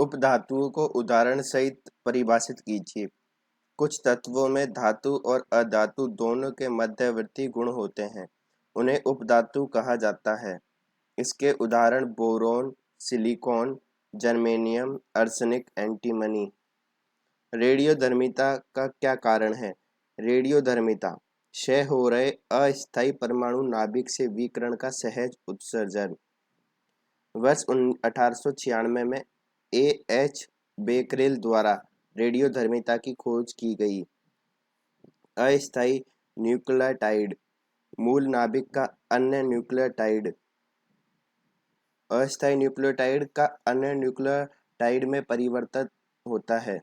उपधातुओं को उदाहरण सहित परिभाषित कीजिए। कुछ तत्वों में धातु और अधातु दोनों के मध्यवर्ती गुण होते हैं, उन्हें उपधातु कहा जाता है। इसके उदाहरण boron, silicon, germanium, arsenic, antimony. रेडियोधर्मिता का क्या कारण है? रेडियोधर्मिता क्षय हो रहे अस्थायी परमाणु नाभिक से विकिरण का सहज उत्सर्जन। वर्ष 1896 में एच बेकरेल द्वारा रेडियोधर्मिता की खोज की गई। अस्थायी न्यूक्लियोटाइड मूल नाभिक का अन्य न्यूक्लियोटाइड अस्थायी न्यूक्लियोटाइड का अन्य न्यूक्लियोटाइड में परिवर्तित होता है।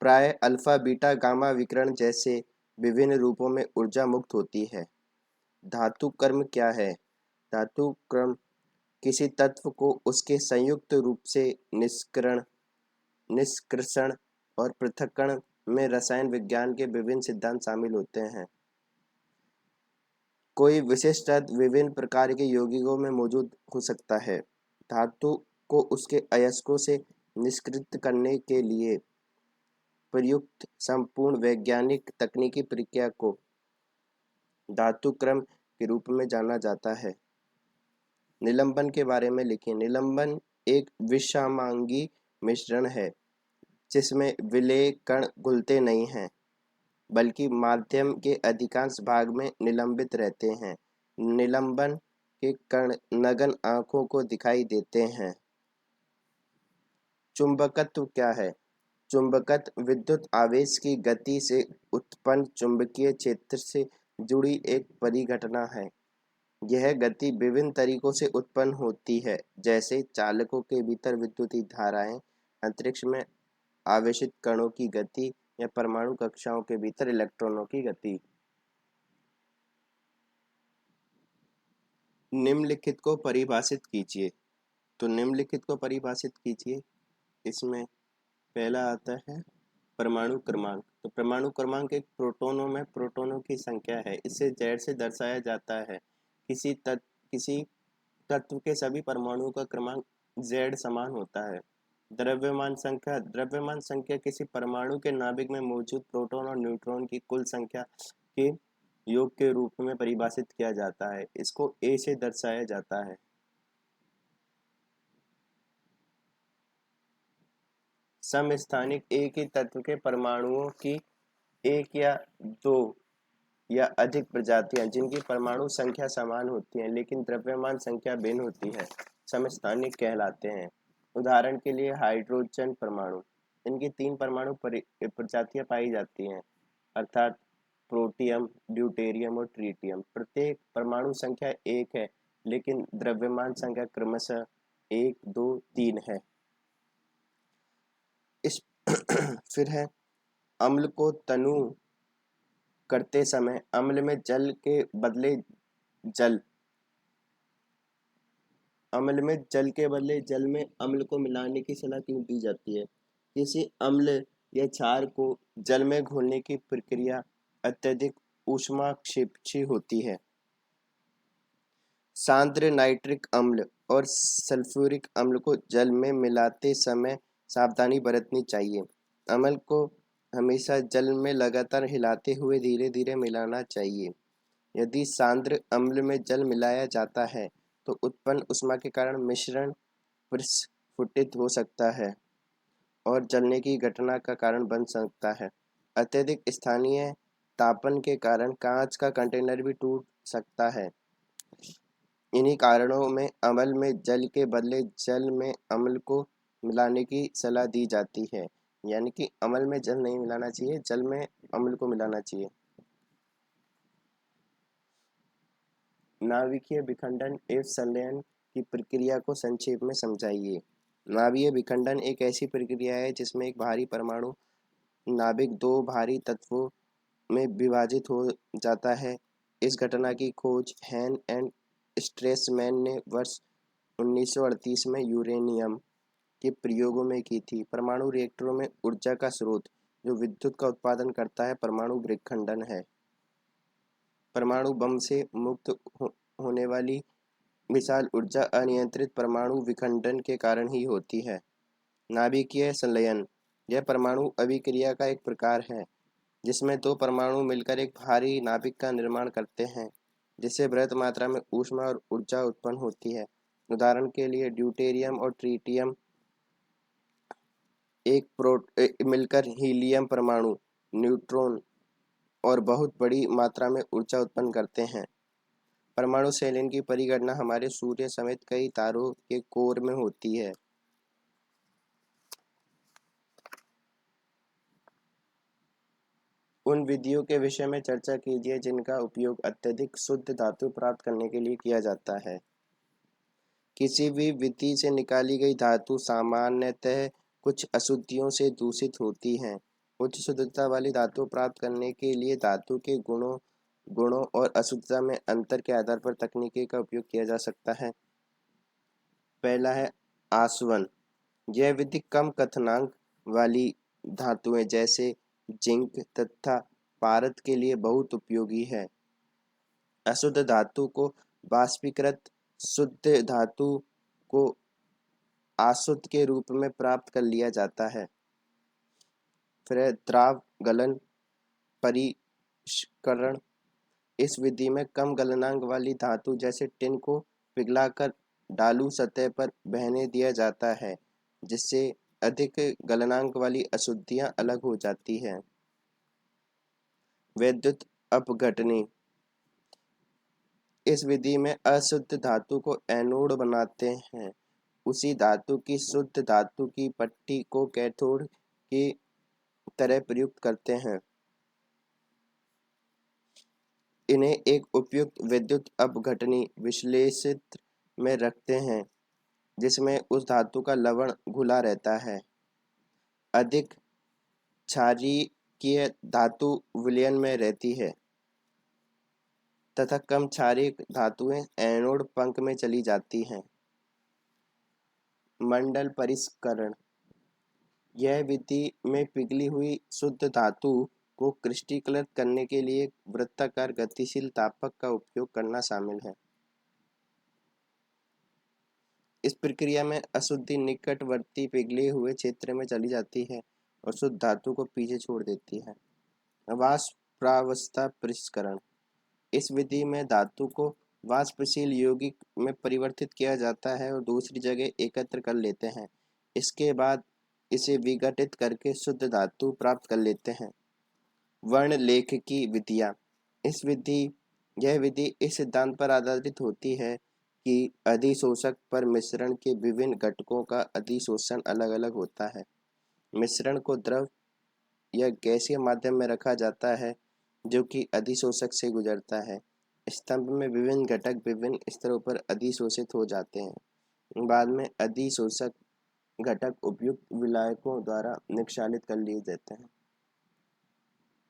प्राय अल्फा बीटा गामा विकिरण जैसे विभिन्न रूपों में ऊर्जा मुक्त होती है। धातु कर्म क्या है? धातु कर्म किसी तत्व को उसके संयुक्त रूप से निष्करण, निष्कर्षण और पृथक्करण में रसायन विज्ञान के विभिन्न सिद्धांत शामिल होते हैं। कोई विशिष्ट तत्व विभिन्न प्रकार के यौगिकों में मौजूद हो सकता है। धातु को उसके अयस्कों से निष्क्रिय करने के लिए प्रयुक्त संपूर्ण वैज्ञानिक तकनीकी प्रक्रिया को धातु क्रम के रूप में जाना जाता है। निलंबन के बारे में लिखिए। निलंबन एक विषमांगी मिश्रण है जिसमें विलेय कण घुलते नहीं हैं, बल्कि माध्यम के अधिकांश भाग में निलंबित रहते हैं। निलंबन के कण नगन आंखों को दिखाई देते हैं। चुंबकत्व क्या है? चुंबकत्व विद्युत आवेश की गति से उत्पन्न चुंबकीय क्षेत्र से जुड़ी एक परिघटना है। यह गति विभिन्न तरीकों से उत्पन्न होती है, जैसे चालकों के भीतर विद्युत धाराएं, अंतरिक्ष में आवेशित कणों की गति या परमाणु कक्षाओं के भीतर इलेक्ट्रॉनों की गति। निम्नलिखित को परिभाषित कीजिए। तो निम्नलिखित को परिभाषित कीजिए। इसमें पहला आता है परमाणु क्रमांक। तो परमाणु क्रमांक एक प्रोटॉनों में प्रोटॉनों की संख्या है। इसे Z से दर्शाया जाता है। किसी तत्व के सभी परमाणुओं का क्रमांक Z समान होता है। द्रव्यमान संख्या किसी परमाणु के नाभिक में मौजूद प्रोटॉन और न्यूट्रॉन की कुल संख्या के योग के रूप में परिभाषित किया जाता है। इसको A से दर्शाया जाता है। समस्थानिक एक ही तत्व के परमाणुओं की एक या दो या अधिक प्रजातियां जिनकी परमाणु संख्या समान होती है लेकिन द्रव्यमान संख्या भिन्न होती है, समस्थानिक कहलाते हैं। उदाहरण के लिए हाइड्रोजन परमाणु, इनकी 3 परमाणु प्रजातियां पाई जाती हैं, अर्थात प्रोटियम, ड्यूटेरियम और ट्रिटियम। प्रत्येक परमाणु संख्या 1 है लेकिन द्रव्यमान संख्या क्रमशः 1, 2, 3 है। इस फिर है अम्ल को तनु करते समय अम्ल में जल के बदले जल में अम्ल को मिलाने की सलाह क्यों दी जाती है? किसी अम्ल या क्षार को जल में घोलने की प्रक्रिया अत्यधिक ऊष्माक्षेपी होती है। सांद्र नाइट्रिक अम्ल और सल्फ्यूरिक अम्ल को जल में मिलाते समय सावधानी बरतनी चाहिए। अम्ल को हमेशा जल में लगातार हिलाते हुए धीरे धीरे मिलाना चाहिए। यदि सांद्र अम्ल में जल मिलाया जाता है तो उत्पन्न ऊष्मा के कारण मिश्रण प्रस्फुटित हो सकता है और जलने की घटना का कारण बन सकता है। अत्यधिक स्थानीय तापन के कारण कांच का कंटेनर भी टूट सकता है। इन्हीं कारणों में अम्ल में जल के बदले जल में अम्ल को मिलाने की सलाह दी जाती है। यानी कि अम्ल में जल नहीं मिलाना चाहिए, जल में अम्ल को मिलाना चाहिए। नाभिकीय विखंडन एवं संलयन की प्रक्रिया को संक्षेप में समझाइए। नाभिकीय विखंडन एक ऐसी प्रक्रिया है जिसमें एक भारी परमाणु नाभिक 2 भारी तत्वों में विभाजित हो जाता है। इस घटना की खोज हैन एंड स्ट्रेसमैन ने वर्ष 1938 में यूरेनियम के प्रयोगों में की थी। परमाणु रिएक्टरों में ऊर्जा का स्रोत जो विद्युत का उत्पादन करता है परमाणु विखंडन है। परमाणु बम से मुक्त होने वाली विशाल ऊर्जा अनियंत्रित परमाणु विखंडन के कारण ही होती है। नाभिकीय संलयन, यह परमाणु अभिक्रिया का एक प्रकार है जिसमें दो परमाणु मिलकर एक भारी नाभिक का निर्माण करते हैं, जिससे बृहत मात्रा में ऊष्मा और ऊर्जा उत्पन्न होती है। उदाहरण के लिए ड्यूटेरियम और ट्रिटियम मिलकर हीलियम परमाणु, न्यूट्रॉन और बहुत बड़ी मात्रा में ऊर्जा उत्पन्न करते हैं। परमाणु संलयन की परिगणना हमारे सूर्य समेत कई तारों के कोर में होती है। उन विधियों के विषय में चर्चा कीजिए जिनका उपयोग अत्यधिक शुद्ध धातु प्राप्त करने के लिए किया जाता है। किसी भी विधि से निकाली गई धातु सामान्यतः कुछ अशुद्धियों से दूषित होती हैं। उच्च शुद्धता वाली धातु प्राप्त करने के लिए धातु के गुणों और अशुद्धता में अंतर के आधार पर तकनीकी का उपयोग किया जा सकता है। पहला है आसवन। यह विधि कम क्वथनांक वाली धातुएं जैसे जिंक तथा पारद के लिए बहुत उपयोगी है। अशुद्ध धातु को वाष्पीकृत, शुद्ध धातु को अशुद्ध के रूप में प्राप्त कर लिया जाता है। फिर द्राव गलन परिष्करण। इस विधि में कम गलनांक वाली धातु जैसे टिन को पिघलाकर डालू सतह पर बहने दिया जाता है, जिससे अधिक गलनांक वाली अशुद्धियां अलग हो जाती हैं। विद्युत अपघटनी। इस विधि में अशुद्ध धातु को एनोड बनाते हैं, उसी धातु की शुद्ध धातु की पट्टी को कैथोड की तरह प्रयुक्त करते हैं। इन्हें एक उपयुक्त विद्युत अपघटनी विश्लेषित्र में रखते हैं जिसमें उस धातु का लवण घुला रहता है। अधिक क्षारीय धातु विलयन में रहती है तथा कम क्षारीय धातुएं एनोड पंख में चली जाती हैं। मंडल परिष्करण। यह विधि में पिघली हुई शुद्ध धातु को क्रिस्टलीकृत करने के लिए वृत्ताकार गतिशील तापक का उपयोग करना शामिल है। इस प्रक्रिया में अशुद्धि निकटवर्ती पिघले हुए क्षेत्र में चली जाती है और शुद्ध धातु को पीछे छोड़ देती है। वाष्पावस्था परिष्करण। इस विधि में धातु को वाष्पशील यौगिक में परिवर्तित किया जाता है और दूसरी जगह एकत्र कर लेते हैं। इसके बाद इसे विघटित करके शुद्ध धातु प्राप्त कर लेते हैं। वर्णलेखकी विधियाँ। यह विधि इस सिद्धांत पर आधारित होती है कि अधिशोषक पर मिश्रण के विभिन्न घटकों का अधिशोषण अलग अलग होता है। मिश्रण को द्रव या गैसीय माध्यम में रखा जाता है जो कि अधिशोषक से गुजरता है। स्तंभ में विभिन्न घटक विभिन्न स्तरों पर अधिशोषित हो जाते हैं। बाद में अधिशोषक घटक उपयुक्त विलायकों द्वारा निक्षालित कर लिए जाते हैं।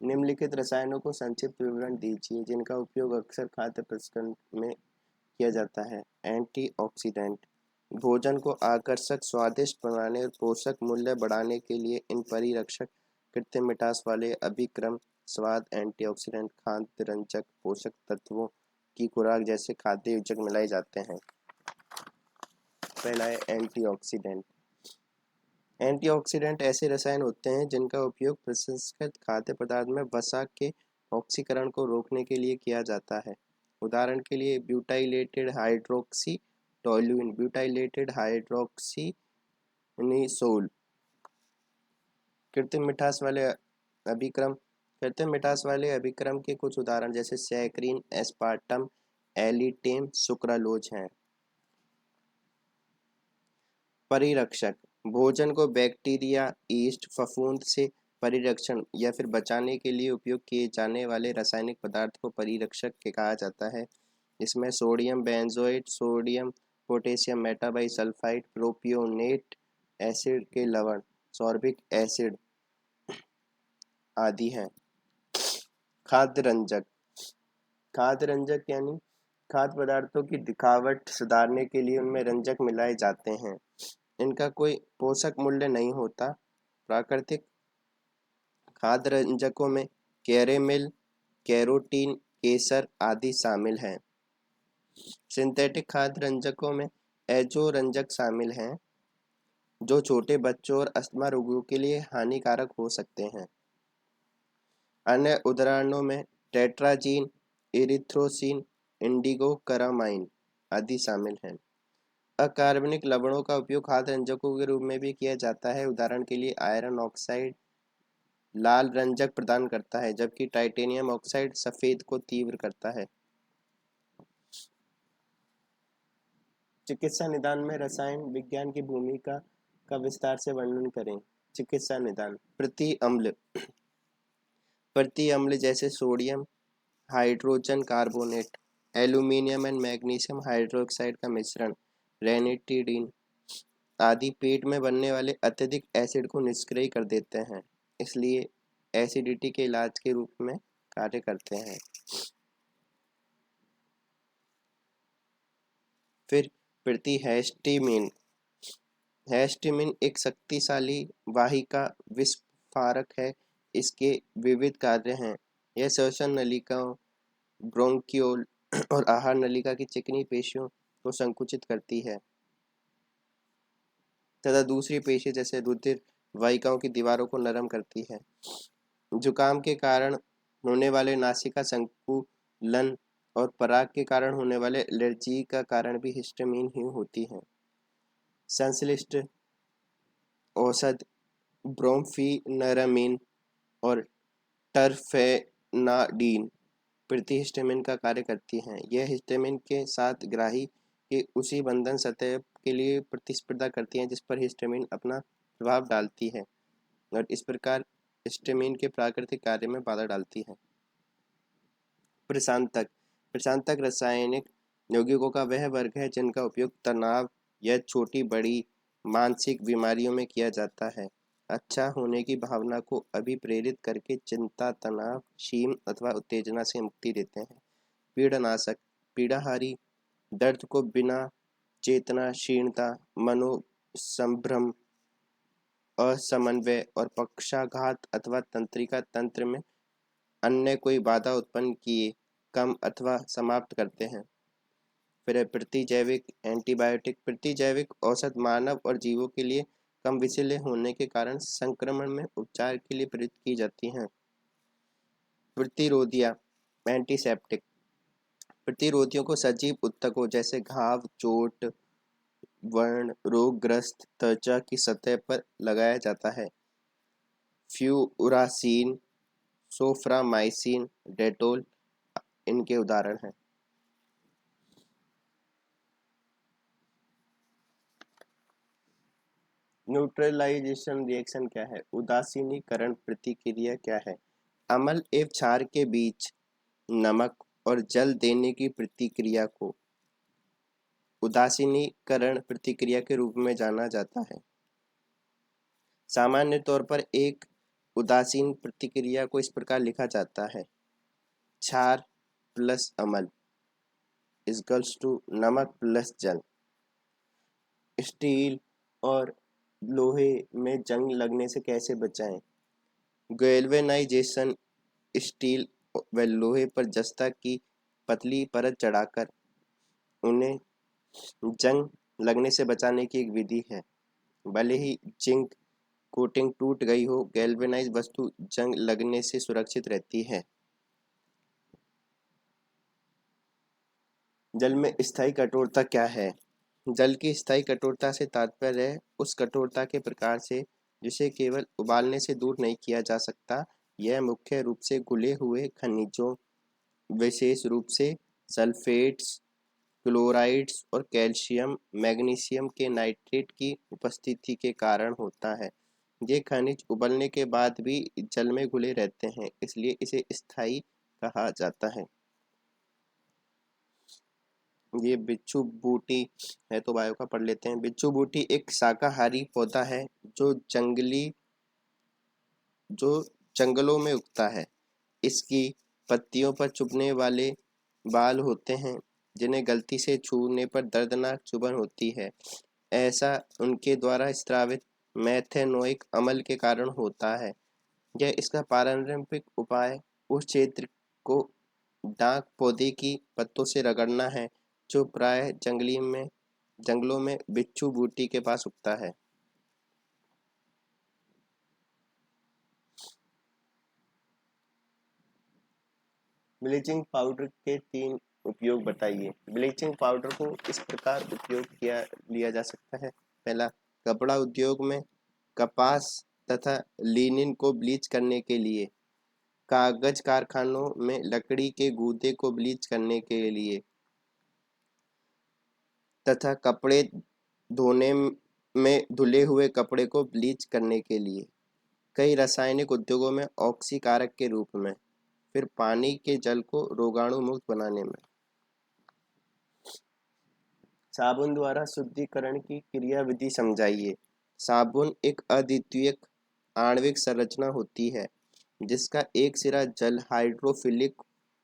निम्नलिखित रसायनों को संक्षिप्त विवरण दीजिए जिनका उपयोग अक्सर खाद्य प्रसंस्करण में किया जाता है। एंटीऑक्सीडेंट। भोजन को आकर्षक, स्वादिष्ट बनाने और पोषक मूल्य बढ़ाने के लिए इन परिरक्षक कृत्रिम मिठास वाले अभिक्रम स्वाद, एंटीऑक्सीडेंट, खाद्य रंजक, पोषक तत्वों की खुराक जैसे खाद्य योजक मिलाए जाते हैं। पहला है एंटीऑक्सीडेंट। एंटीऑक्सीडेंट ऐसे रसायन होते हैं जिनका उपयोग प्रसंस्कृत खाद्य पदार्थ में वसा के ऑक्सीकरण को रोकने के लिए किया जाता है। उदाहरण के लिए ब्यूटाइलेटेड हाइड्रोक्सी टोल्यूइन, ब्यूटाइलेटेड हाइड्रोक्सीनिसोल। कृत्रिम मिठास वाले अभिक्रम के कुछ उदाहरण जैसे सैकरीन, एस्पार्टम, एलिटेम, सुक्रालोज हैं। परिरक्षक। भोजन को बैक्टीरिया, यीस्ट, फफूंद से परिरक्षण या फिर बचाने के लिए उपयोग किए जाने वाले रासायनिक पदार्थ को परिरक्षक के कहा जाता है। इसमें sodium benzoate, sodium potassium metabisulphite, propionate acid के लवण, सॉर्बिक एसिड आदि हैं। खाद्य रंजक। खाद्य रंजक यानी खाद्य पदार्थों की दिखावट सुधारने के लिए उनमें रंजक मिलाए जाते हैं। इनका कोई पोषक मूल्य नहीं होता। प्राकृतिक खाद्य रंजकों में कैरेमेल, कैरोटीन, केसर आदि शामिल हैं। सिंथेटिक खाद्य रंजकों में एजो रंजक शामिल हैं जो छोटे बच्चों और अस्थमा रोगियों के लिए हानिकारक हो सकते हैं। अन्य उदाहरणों में टेट्राजीन, इरिथ्रोसिन, इंडिगोकरामाइन आदि शामिल हैं। अकार्बनिक लवणों का उपयोग खाद्य रंजकों के रूप में भी किया जाता है। उदाहरण के लिए आयरन ऑक्साइड लाल रंजक प्रदान करता है, जबकि टाइटेनियम ऑक्साइड सफेद को तीव्र करता है। चिकित्सा निदान में रसायन विज्ञान की भूमिका का विस्तार से वर्णन करें। चिकित्सा निदान प्रति अम्ल जैसे sodium hydrogen carbonate, aluminium and magnesium hydroxide का मिश्रण, रेनिटिडीन आदि पेट में बनने वाले अत्यधिक एसिड को निष्क्रिय कर देते हैं, इसलिए एसिडिटी के इलाज के रूप में कार्य करते हैं। फिर प्रतिहिस्टामिन हिस्टामिन एक शक्तिशाली वाहिका विस्फारक है। इसके विविध कार्य हैं। यह श्वसन नलिकाओं, ब्रोंकियोल और आहार नलिका की चिकनी पेशियों को संकुचित करती है तथा दूसरी पेशी जैसे रुधिर वाहिकाओं की दीवारों को नरम करती है। जुकाम के कारण होने वाले नासिका संकुलन और पराग के कारण होने वाले एलर्जी का कारण भी हिस्टामिन ही होती है। संश्लिष्ट औषध ब्रोमफेनिरामिन और टरफेनाडीन प्रतिहिस्टामिन का कार्य करती हैं। यह हिस्टामिन के साथ ग्राही के उसी बंधन सतह के लिए प्रतिस्पर्धा करती हैं जिस पर हिस्टामिन अपना प्रभाव डालती है और इस प्रकार हिस्टामिन के प्राकृतिक कार्य में बाधा डालती है। प्रशांतक प्रशांतक रासायनिक यौगिकों का वह वर्ग है जिनका उपयोग तनाव या छोटी बड़ी मानसिक बीमारियों में किया जाता है। अच्छा होने की भावना को अभिप्रेरित करके चिंता, तनाव, क्षीण अथवा उत्तेजना से मुक्ति देते हैं। पीड़ानाशक पीड़ाहारी दर्द को बिना चेतना, क्षीणता, मनोसंभ्रम, असमन्वय और पक्षाघात अथवा तंत्रिका तंत्र में अन्य कोई बाधा उत्पन्न किए कम अथवा समाप्त करते हैं। फिर प्रतिजैविक एंटीबायोटिक प्रतिजैविक औषध मानव और जीवों के लिए कम विषैले होने के कारण संक्रमण में उपचार के लिए प्रयुक्त की जाती हैं। प्रतिरोधिया एंटीसेप्टिक प्रतिरोधियों को सजीव ऊतकों जैसे घाव, चोट, व्रण, रोगग्रस्त त्वचा की सतह पर लगाया जाता है। फ्यूरासीन, सोफ्रामाइसिन, डेटोल इनके उदाहरण हैं। न्यूट्रलाइजेशन रिएक्शन क्या है? उदासीनीकरण प्रतिक्रिया क्या है? अम्ल एवं क्षार के बीच नमक और जल देने की प्रतिक्रिया को उदासीनीकरण प्रतिक्रिया के रूप में जाना जाता है। सामान्य तौर पर एक उदासीन प्रतिक्रिया को इस प्रकार लिखा जाता है: क्षार प्लस अम्ल इक्वल्स टू नमक प्लस जल। स्टील और लोहे में जंग लगने से कैसे बचाएं? गैल्वेनाइजेशन स्टील व लोहे पर जस्ता की पतली परत चढ़ाकर उन्हें जंग लगने से बचाने की एक विधि है। भले ही जिंक कोटिंग टूट गई हो, गैल्वेनाइज वस्तु जंग लगने से सुरक्षित रहती है। जल में स्थायी कठोरता क्या है? जल की स्थायी कठोरता से तात्पर्य है उस कठोरता के प्रकार से जिसे केवल उबालने से दूर नहीं किया जा सकता। यह मुख्य रूप से घुले हुए खनिजों, विशेष रूप से सल्फेट्स, क्लोराइड्स और कैल्शियम, मैग्नीशियम के नाइट्रेट की उपस्थिति के कारण होता है। ये खनिज उबलने के बाद भी जल में घुले रहते हैं, इसलिए इसे स्थायी कहा जाता है। ये बिच्छू बूटी है तो बायो का पढ़ लेते हैं। बिच्छू बूटी एक शाकाहारी पौधा है जो जंगलों में उगता है। इसकी पत्तियों पर चुभने वाले बाल होते हैं जिन्हें गलती से छूने पर दर्दनाक चुभन होती है। ऐसा उनके द्वारा स्रावित मेथेनोइक अम्ल के कारण होता है। यह इसका पारंपरिक उपाय उस क्षेत्र को डाक पौधे की पत्तों से रगड़ना है जो प्रायः जंगलों में बिच्छू बूटी के पास उगता है। ब्लीचिंग पाउडर के 3 उपयोग बताइए। ब्लीचिंग पाउडर को इस प्रकार उपयोग किया लिया जा सकता है। पहला, कपड़ा उद्योग में कपास तथा लिनिन को ब्लीच करने के लिए, कागज कारखानों में लकड़ी के गूदे को ब्लीच करने के लिए तथा कपड़े धोने में धुले हुए कपड़े को ब्लीच करने के लिए, कई रासायनिक उद्योगों में ऑक्सीकारक के रूप में, फिर पानी के जल को रोगाणु मुक्त बनाने में। साबुन द्वारा शुद्धिकरण की क्रियाविधि समझाइए। साबुन एक अद्वितीय आणविक संरचना होती है जिसका एक सिरा जल हाइड्रोफिलिक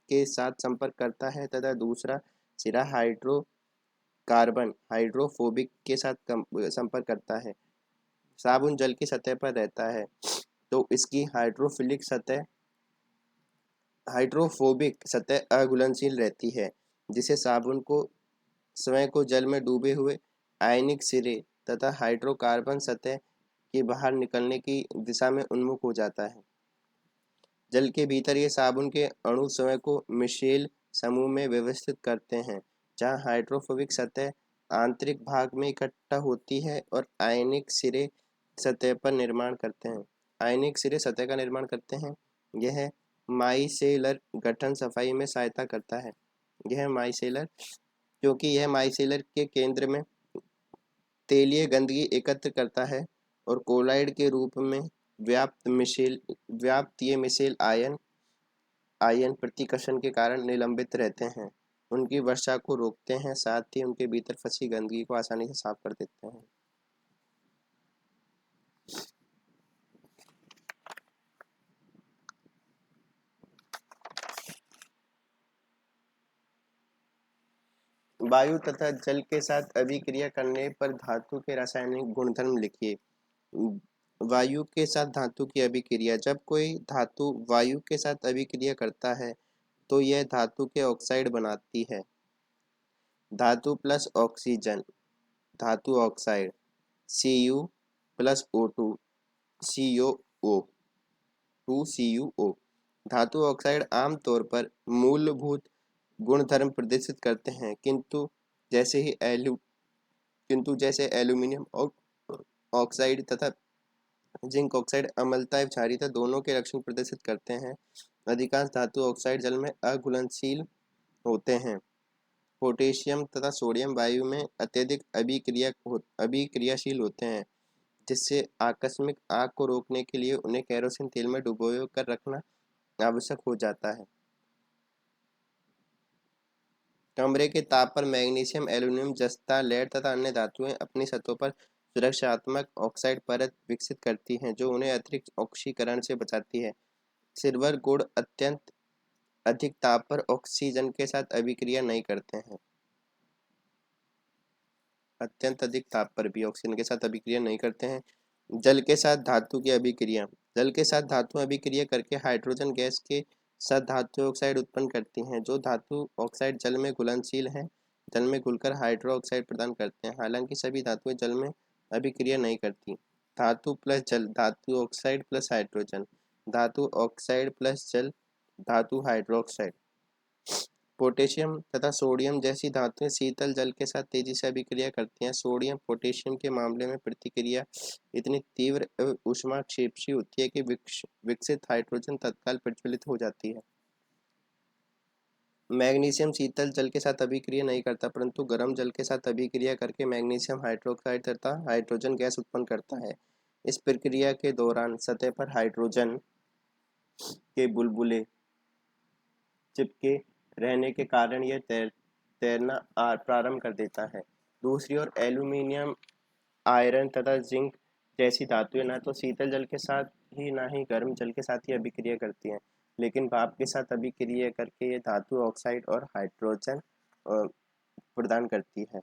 के साथ संपर्क करता है तथा दूसरा सिरा हाइड्रोकार्बन हाइड्रोफोबिक के साथ संपर्क करता है। साबुन जल की सतह पर रहता है तो इसकी हाइड्रोफोबिक सतह अघुलनशील रहती है, जिसे साबुन को स्वयं को जल में डूबे हुए आयनिक सिरे तथा हाइड्रोकार्बन सतह के बाहर निकलने की दिशा में उन्मुख हो जाता है। जल के भीतर ये साबुन के अणु स्वयं को मिशेल समूह में व्यवस्थित करते हैं, जहाँ हाइड्रोफोबिक सतह आंतरिक भाग में इकट्ठा होती है और आयनिक सिरे सतह का निर्माण करते हैं। यह माइसेलर गठन सफाई में सहायता करता है। क्योंकि यह माइसेलर के केंद्र में तेलीय गंदगी एकत्र करता है और कोलाइड के रूप में व्याप्त ये मिशेल आयन प्रतिकर्षण के कारण निलंबित रहते हैं, उनकी वर्षा को रोकते हैं, साथ ही उनके भीतर फंसी गंदगी को आसानी से साफ कर देते हैं। वायु तथा जल के साथ अभिक्रिया करने पर धातु के रासायनिक गुणधर्म लिखिए। वायु के साथ धातु की अभिक्रिया। जब कोई धातु वायु के साथ अभिक्रिया करता है तो यह धातु के ऑक्साइड बनाती है। धातु प्लस ऑक्सीजन, धातु oxide, Cu plus O2, CuO2, धातु ऑक्साइड आमतौर पर मूलभूत गुणधर्म प्रदर्शित करते हैं, किंतु जैसे एल्यूमीनियम ऑक्साइड तथा जिंक ऑक्साइड अम्लता एवं क्षारीयता दोनों के लक्षण प्रदर्शित करते हैं। अधिकांश धातु ऑक्साइड जल में अघुलनशील होते हैं। पोटेशियम तथा सोडियम वायु में अत्यधिक अभिक्रियाशील होते हैं, जिससे आकस्मिक आग को रोकने के लिए उन्हें केरोसिन तेल में डुबो कर रखना आवश्यक हो जाता है। कमरे के ताप पर मैग्नीशियम, एल्यूमीनियम, जस्ता, लेड तथा अन्य धातुएं अपनी सतहों पर सुरक्षात्मक ऑक्साइड परत विकसित करती हैं, जो उन्हें अतिरिक्त ऑक्सीकरण से बचाती है। सिल्वर गुण अत्यंत अधिक ताप पर ऑक्सीजन के साथ अभिक्रिया नहीं करते हैं। अत्यंत अधिक ताप पर भी ऑक्सीजन के साथ अभिक्रिया नहीं करते हैं। जल के साथ धातु की अभिक्रिया। जल के साथ धातु अभिक्रिया करके हाइड्रोजन गैस के साथ धातु ऑक्साइड उत्पन्न करती हैं। जो धातु ऑक्साइड जल में घुलनशील हैं, जल में घुलकर हाइड्रो ऑक्साइड प्रदान करते हैं। हालांकि सभी धातुएं जल में अभिक्रिया नहीं करती। धातु प्लस जल, धातु ऑक्साइड प्लस हाइड्रोजन, धातु ऑक्साइड प्लस जल, धातु हाइड्रोक्साइड। पोटेशियम तथा सोडियम जैसी धातुएं शीतल जल के साथ तेजी से अभिक्रिया करती हैं। सोडियम पोटेशियम के मामले में प्रतिक्रिया इतनी तीव्र एवं ऊष्माक्षेपी होती है कि विकसित हाइड्रोजन तत्काल प्रज्वलित हो जाती है। मैग्नीशियम शीतल जल के साथ अभिक्रिया नहीं करता, परंतु गर्म जल के साथ अभिक्रिया करके मैग्नीशियम हाइड्रोक्साइड तथा हाइड्रोजन गैस उत्पन्न करता है। इस प्रक्रिया के दौरान सतह पर हाइड्रोजन के बुलबुले चिपके रहने के कारण यह तैरना प्रारंभ कर देता है। दूसरी ओर एल्यूमीनियम, आयरन तथा जिंक जैसी धातुएं न तो शीतल जल के साथ ही न ही गर्म जल के साथ ही अभिक्रिया करती हैं, लेकिन भाप के साथ अभिक्रिया करके ये धातु ऑक्साइड और हाइड्रोजन प्रदान करती है।